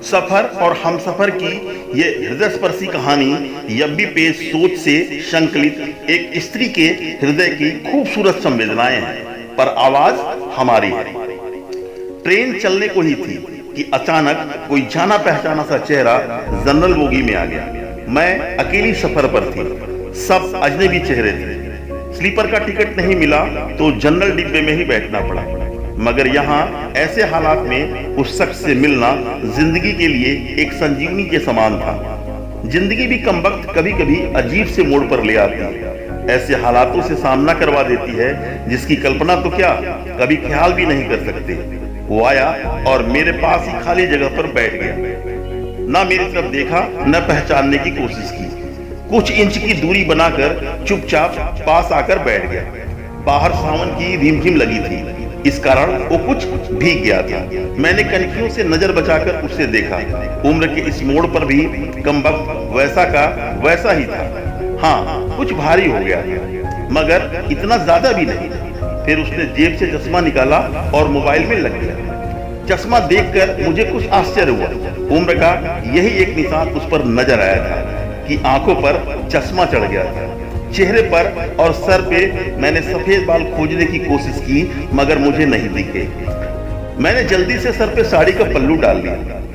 सफर और हमसफर की ये हृदयस्पर्शी कहानी यब्बी पेश सोच से संकलित एक स्त्री के हृदय की खूबसूरत संवेदनाएं हैं, पर आवाज हमारी है। ट्रेन चलने को ही थी कि अचानक कोई जाना पहचाना सा चेहरा जनरल बोगी में आ गया। मैं अकेली सफर पर थी, सब अजनबी चेहरे थे। स्लीपर का टिकट नहीं मिला तो जनरल डिब्बे में ही बैठना पड़ा, मगर यहाँ ऐसे हालात में उस शख्स से मिलना जिंदगी के लिए एक संजीवनी के समान था। जिंदगी भी कमबख्त कभी कभी अजीब से मोड़ पर ले आती है, ऐसे हालातों से सामना करवा देती है जिसकी कल्पना तो क्या कभी ख्याल भी नहीं कर सकते। वो आया और मेरे पास ही खाली जगह पर बैठ गया। ना मेरी तरफ देखा, न पहचानने की कोशिश की। कुछ इंच की दूरी बनाकर चुपचाप पास आकर बैठ गया। बाहर सावन की रिमझिम लगी थी, इस कारण वो कुछ भीग गया था। मैंने कनखियों से नजर बचाकर उसे देखा। उम्र के इस मोड़ पर भी कमबख्त वैसा का वैसा ही था। हाँ, कुछ भारी हो गया, मगर इतना ज्यादा भी नहीं। फिर उसने जेब से चश्मा निकाला और मोबाइल में लग गया। चश्मा देखकर मुझे कुछ आश्चर्य हुआ। उम्र का यही एक निशान उस पर नजर आया था कि आंखों पर चश्मा चढ़ गया था। चेहरे पर और सर पे मैंने सफेद बाल खोजने की कोशिश की, मगर मुझे नहीं दिखे। मैंने जल्दी से सर पे साड़ी का पल्लू डाल लिया।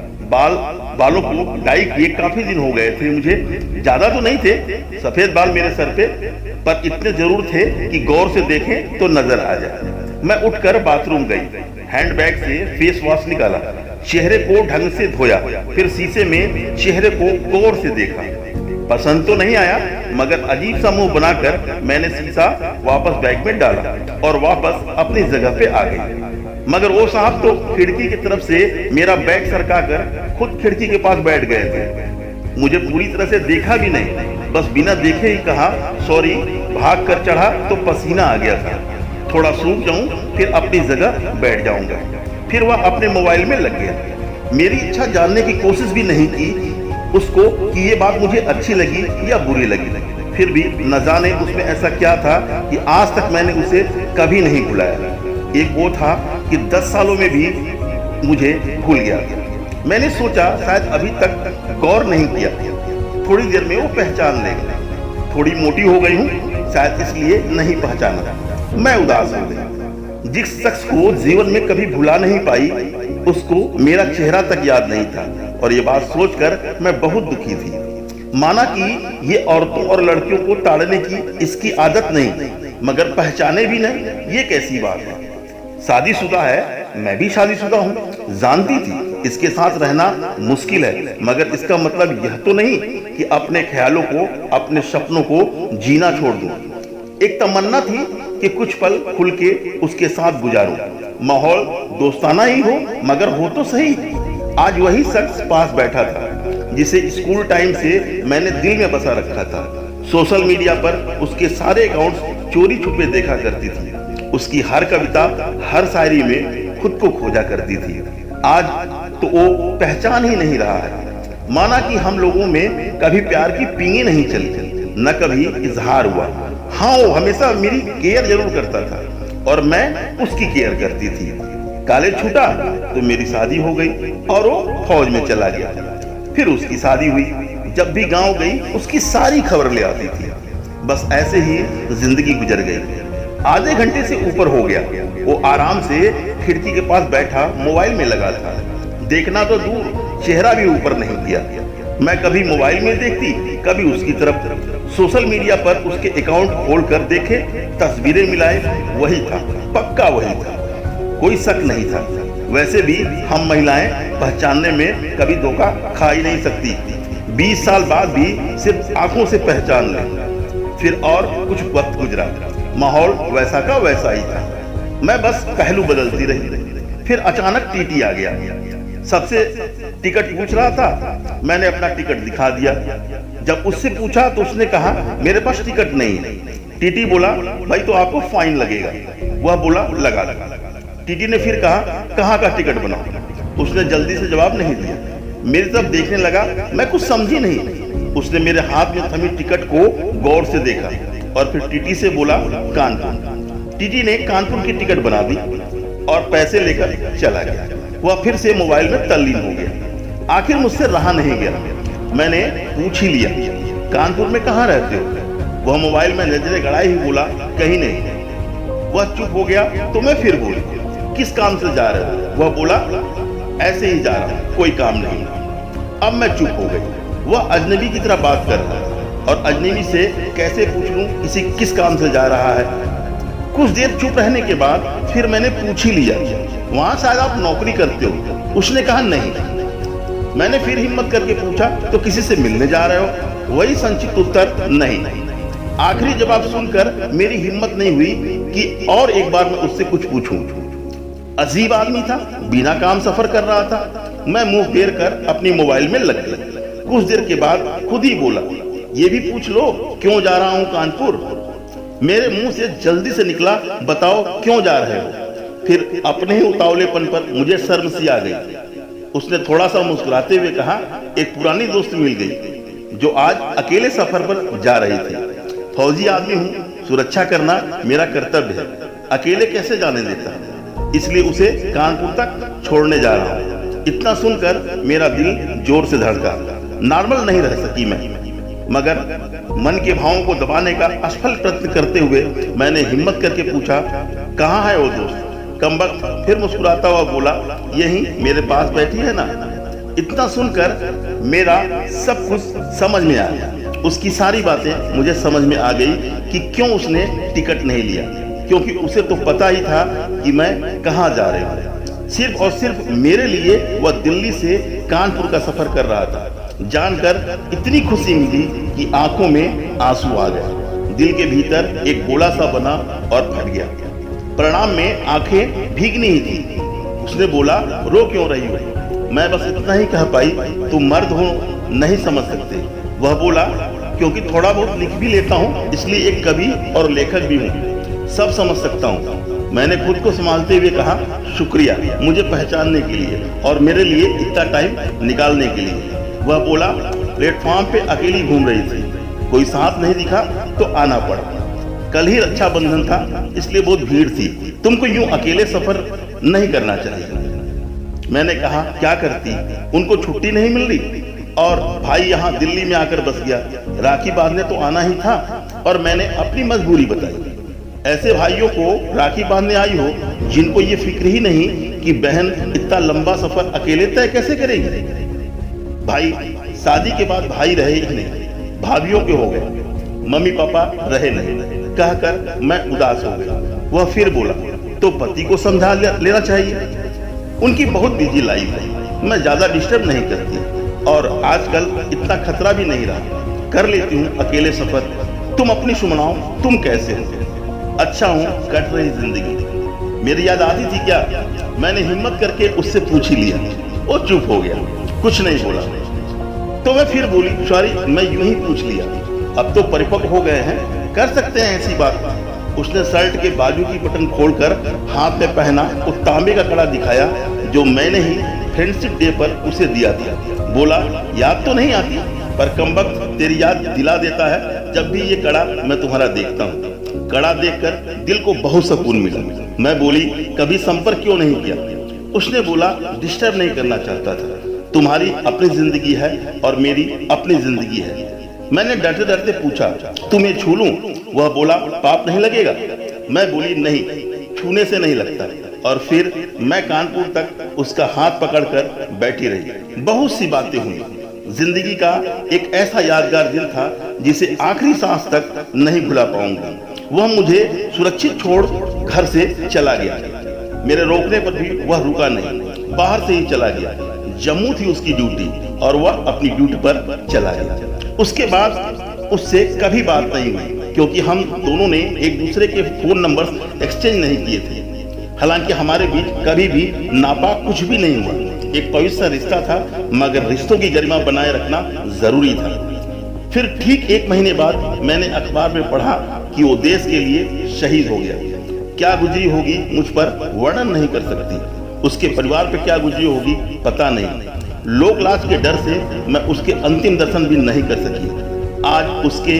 बालों को डाई किए काफी दिन हो गए थे मुझे, ज्यादा तो नहीं थे सफेद बाल मेरे सर पे, पर इतने जरूर थे कि गौर से देखें तो नजर आ जाए। मैं उठकर बाथरूम गई, हैंडबैग से फेस वॉश निकाला, चेहरे को ढंग से धोया, फिर शीशे में चेहरे को गौर से देखा। पसंद तो नहीं आया, मगर अजीब सा मुंह बनाकर मैंने शीशा वापस बैग में डाला और वापस अपनी जगह पे आ गई। मगर वो साहब तो खिड़की की तरफ से मेरा बैग सरकाकर खुद खिड़की के पास बैठ गए थे। मुझे पूरी तरह से देखा भी नहीं, बस बिना देखे ही कहा सॉरी। भाग कर चढ़ा तो पसीना आ गया था। थोड़ा सूख जाऊं फिर अपनी जगह बैठ जाऊंगा। फिर वह अपने मोबाइल में लग गया। मेरी इच्छा जानने की कोशिश भी नहीं की उसको कि ये बात मुझे अच्छी लगी या बुरी लगी। फिर भी न जाने उसमें ऐसा क्या था कि आज तक मैंने उसे कभी नहीं भुलाया। एक वो था कि 10 सालों में भी मुझे भूल गया। मैंने सोचा शायद अभी तक गौर नहीं किया, थोड़ी देर में वो पहचान लेगा। थोड़ी मोटी हो गई हूँ शायद इसलिए नहीं पहचाना। मैं उदास हो गई। जिस शख्स को जीवन में कभी भुला नहीं पाई उसको मेरा चेहरा तक याद नहीं था, और ये बात सोचकर मैं बहुत दुखी थी। माना कि ये औरतों और लड़कियों को ताड़ने की इसकी आदत नहीं, मगर पहचाने भी नहीं, ये कैसी बात है। शादीशुदा है, मैं भी शादीशुदा हूँ। जानती थी इसके साथ रहना मुश्किल है, मगर इसका मतलब यह तो नहीं कि अपने ख्यालों को, अपने सपनों को जीना छोड़ दूं। एक तमन्ना थी कि कुछ पल खुल के उसके साथ गुजारूं। माहौल दोस्ताना ही हो, मगर हो तो सही। आज वही शख्स पास बैठा था जिसे स्कूल टाइम से मैंने दिल में बसा रखा था। सोशल मीडिया पर उसके सारे अकाउंट्स चोरी छुपे देखा करती थी। उसकी हर कविता, हर शायरी में खुद को खोजा करती थी। आज तो वो पहचान ही नहीं रहा है। माना कि हम लोगों में कभी प्यार की पींगे नहीं चली, न कभी इजहार हुआ। हाँ, वो हमेशा मेरी केयर जरूर करता था और मैं उसकी केयर करती थी। कॉलेज छूटा तो मेरी शादी हो गई और वो फौज में चला गया। फिर उसकी शादी हुई। जब भी गांव गई उसकी सारी खबर ले आती थी। बस ऐसे ही जिंदगी गुजर गई। आधे घंटे से ऊपर हो गया। वो आराम से खिड़की के पास बैठा मोबाइल में लगा था। देखना तो दूर, चेहरा भी ऊपर नहीं किया। मैं कभी मोबाइल में देखती, कभी उसकी तरफ। सोशल मीडिया पर उसके अकाउंट खोलकर देखे, तस्वीरें मिलाए, वही था, पक्का वही था, कोई शक नहीं था। वैसे भी हम महिलाएं पहचानने में कभी धोखा खा ही नहीं सकती। 20 साल बाद भी सिर्फ आंखों से पहचान लें। फिर और कुछ वक्त गुजरा, माहौल वैसा का वैसा ही था। मैं बस पहलू बदलती रही। फिर अचानक टीटी आ गया। सबसे टिकट पूछ रहा था। मैंने अपना टिकट दिखा दिया। जब उससे पूछा तो उसने कहा मेरे पास टिकट नहीं है। टीटी बोला भाई तो आपको फाइन लगेगा। वह बोला लगा। टीटी ने फिर कहा कहाँ का टिकट बनाओ। उसने जल्दी से जवाब नहीं दिया। मेरी तरफ देखने लगा। मैं कुछ समझी नहीं। उसने मेरे हाथ में थमी टिकट को गौर से देखा और फिर टीटी से बोला कानपुर। टीटी ने कानपुर की टिकट बना दी और पैसे लेकर चला गया। वह फिर से मोबाइल में तल्लीन हो गया। आखिर मुझसे रहा नहीं गया, मैंने पूछ ही लिया, कानपुर में कहाँ रहते हो? वह मोबाइल में नजरें गड़ाए ही बोला, कहीं नहीं। वह चुप हो गया तो मैं फिर बोली, किस काम से जा रहे हो? वह बोला, ऐसे ही जा रहा हूं, कोई काम नहीं। अब मैं चुप हो गई। वह अजनबी की तरह बात कर रहा है और अजनबी से कैसे पूछ लूं किसी किस काम से जा रहा है। कुछ देर चुप रहने के बाद फिर मैंने पूछ ही लिया, वहां शायद आप नौकरी करते हो? उसने कहा नहीं। मैंने फिर हिम्मत करके पूछा, तो किसी से मिलने जा रहे हो? वही संक्षिप्त उत्तर, नहीं। आखिरी जवाब सुनकर मेरी हिम्मत नहीं हुई कि और एक बार मैं उससे कुछ पूछूं। अजीब आदमी था, बिना काम सफर कर रहा था। मैं मुंह फेर कर अपनी मोबाइल में लग गया। कुछ देर के बाद खुद ही बोला, ये भी पूछ लो क्यों जा रहा हूं कानपुर? मेरे मुंह से जल्दी से निकला, बताओ क्यों जा रहे हो? फिर अपने ही उतावलेपन पर मुझे शर्म सी आ गई। उसने थोड़ा सा मुस्कुराते हुए कहा, एक पुरानी दोस्त मिल गई जो आज अकेले सफर पर जा रही थी। फौजी आदमी हूँ, सुरक्षा करना मेरा कर्तव्य है, अकेले कैसे जाने देता, इसलिए उसे कानपुर तक छोड़ने जा रहा हूँ। इतना सुनकर मेरा दिल जोर से धड़का। नॉर्मल नहीं रह सकी मैं, मगर मन के भावों को दबाने का असफल प्रयत्न करते हुए मैंने हिम्मत करके पूछा, कहाँ है वो दोस्त? कमबख्त फिर मुस्कुराता हुआ बोला, यही मेरे पास बैठी है ना। इतना सुनकर मेरा सब कुछ समझ में आ गया। उसकी सारी बातें मुझे समझ में आ गई कि क्यों उसने टिकट नहीं लिया, क्योंकि उसे तो पता ही था कि मैं कहाँ जा रही हूँ। सिर्फ और सिर्फ मेरे लिए वह दिल्ली से कानपुर का सफर कर रहा था। जानकर इतनी खुशी मिली कि आंखों में आंसू आ गए। दिल के भीतर एक गोला सा बना और फट गया। परिणाम में आंखें भीगनी ही थी। उसने बोला, रो क्यों रही हो? मैं बस इतना ही कह पाई, तुम मर्द हो, नहीं समझ सकते। वह बोला, क्योंकि थोड़ा बहुत लिख भी लेता हूँ, इसलिए एक कवि और लेखक भी हूँ, सब समझ सकता हूँ। मैंने खुद को संभालते हुए कहा, शुक्रिया मुझे पहचानने के लिए और मेरे लिए इतना टाइम निकालने के लिए। वह बोला, प्लेटफॉर्म पे अकेली घूम रही थी, कोई साथ नहीं दिखा तो आना पड़ा। कल ही रक्षाबंधन था, इसलिए बहुत भीड़ थी, तुमको यूं अकेले सफर नहीं करना चाहिए। मैंने कहा, क्या करती, उनको छुट्टी नहीं मिल रही और भाई यहाँ दिल्ली में आकर बस गया। राखी बांधने तो आना ही था और मैंने अपनी मजबूरी बताई। ऐसे भाइयों को राखी बांधने आई हो जिनको ये फिक्र ही नहीं कि बहन इतना लंबा सफर अकेले तय कैसे करेगी। भाई शादी के बाद भाई रहे ही नहीं, भाभियों के हो गए, मम्मी पापा रहे नहीं। कहकर मैं उदास हो गया। वह फिर बोला, तो पति को समझा लेना चाहिए, उनकी बहुत बिजी लाइफ है, मैं ज्यादा डिस्टर्ब नहीं करती और आजकल इतना खतरा भी नहीं रहा, कर लेती हूँ अकेले सफर। तुम अपनी सुनाओ, तुम कैसे हो? अच्छा हूँ, कट रही जिंदगी। मेरी याद आती थी क्या? मैंने हिम्मत करके उससे पूछ ही लिया। वो चुप हो गया, कुछ नहीं बोला। तो मैं फिर बोली, सॉरी मैं यूं ही पूछ लिया, अब तो परिपक्व हो गए हैं, कर सकते हैं ऐसी बात। उसने शर्ट के बाजू की बटन खोलकर हाथ में पहना उस तांबे का कड़ा दिखाया जो मैंने ही फ्रेंडशिप डे पर उसे दिया था। बोला, याद तो नहीं आती, पर कमबख्त तेरी याद दिला देता है जब भी ये कड़ा मैं तुम्हारा देखता हूँ। कड़ा देखकर दिल को बहुत सुकून मिला। मैं बोली, कभी संपर्क क्यों नहीं किया? उसने बोला, डिस्टर्ब नहीं करना चाहता था, तुम्हारी अपनी जिंदगी है और मेरी अपनी जिंदगी है। मैंने डरते डरते पूछा, तुम्हें छू लूं? वह बोला, पाप नहीं लगेगा? मैं बोली, नहीं, छूने से नहीं लगता। और फिर मैं कानपुर तक उसका हाथ पकड़कर बैठी रही। बहुत सी बातें हुई। जिंदगी का एक ऐसा यादगार दिन था जिसे आखिरी सांस तक नहीं भुला पाऊंगा। वह मुझे सुरक्षित छोड़ घर से चला गया। मेरे रोकने पर भी वह रुका नहीं, बाहर से ही चला गया। जम्मू थी उसकी ड्यूटी और वह अपनी ड्यूटी पर चला गया। उसके बाद उससे कभी बात नहीं हुई, क्योंकि हम दोनों ने एक दूसरे के फोन नंबर एक्सचेंज नहीं किए थे। हालांकि हमारे बीच कभी भी नापाक कुछ भी नहीं हुआ। एक पवित्र रिश्ता था, मगर रिश्तों की गरिमा बनाए रखना जरूरी था। फिर ठीक 1 महीने बाद मैंने अखबार में पढ़ा कि वो देश के लिए शहीद हो गया। क्या गुजरी होगी मुझ पर वर्णन नहीं कर सकती। उसके परिवार पर क्या गुजरी होगी पता नहीं। लोक लाज के डर से मैं उसके अंतिम दर्शन भी नहीं कर सकी। आज उसके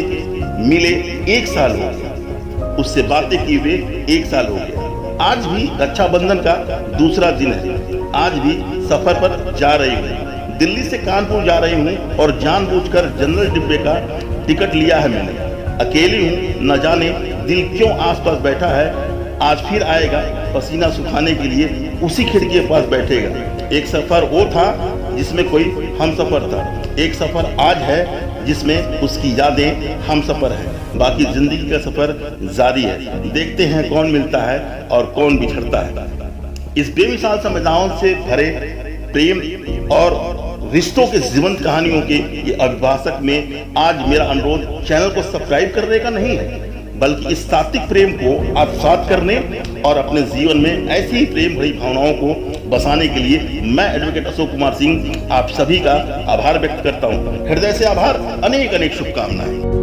मिले 1 साल हो गया, उससे बातें किए हुए 1 साल हो गया। आज भी रक्षाबंधन का दूसरा दिन है। आज भी सफर पर जा रही हूँ। दिल्ली से कानपुर जा रही हूँ और जानबूझकर जनरल डिब्बे का टिकट लिया है मैंने। अकेली हूँ, न जाने दिल क्यों आसपास बैठा है। आज फिर आएगा पसीना सुखाने के लिए, उसी खिड़की के पास बैठेगा। एक सफर वो था जिसमें कोई हम सफर था, एक सफर आज है जिसमें उसकी यादें हम सफर है। बाकी जिंदगी का सफर जारी है। देखते हैं कौन मिलता है और कौन बिछड़ता है। इस बेमिसाल संवेदनाओं से भरे प्रेम और रिश्तों के जीवंत कहानियों के ये अभिभाषक में आज मेरा अनुरोध चैनल को सब्सक्राइब करने का नहीं है, बल्कि इस सात्विक प्रेम को आत्मसात करने और अपने जीवन में ऐसी ही प्रेम भरी भावनाओं को बसाने के लिए मैं एडवोकेट अशोक कुमार सिंह आप सभी का आभार व्यक्त करता हूं। हृदय से आभार, अनेक अनेक शुभकामनाएं।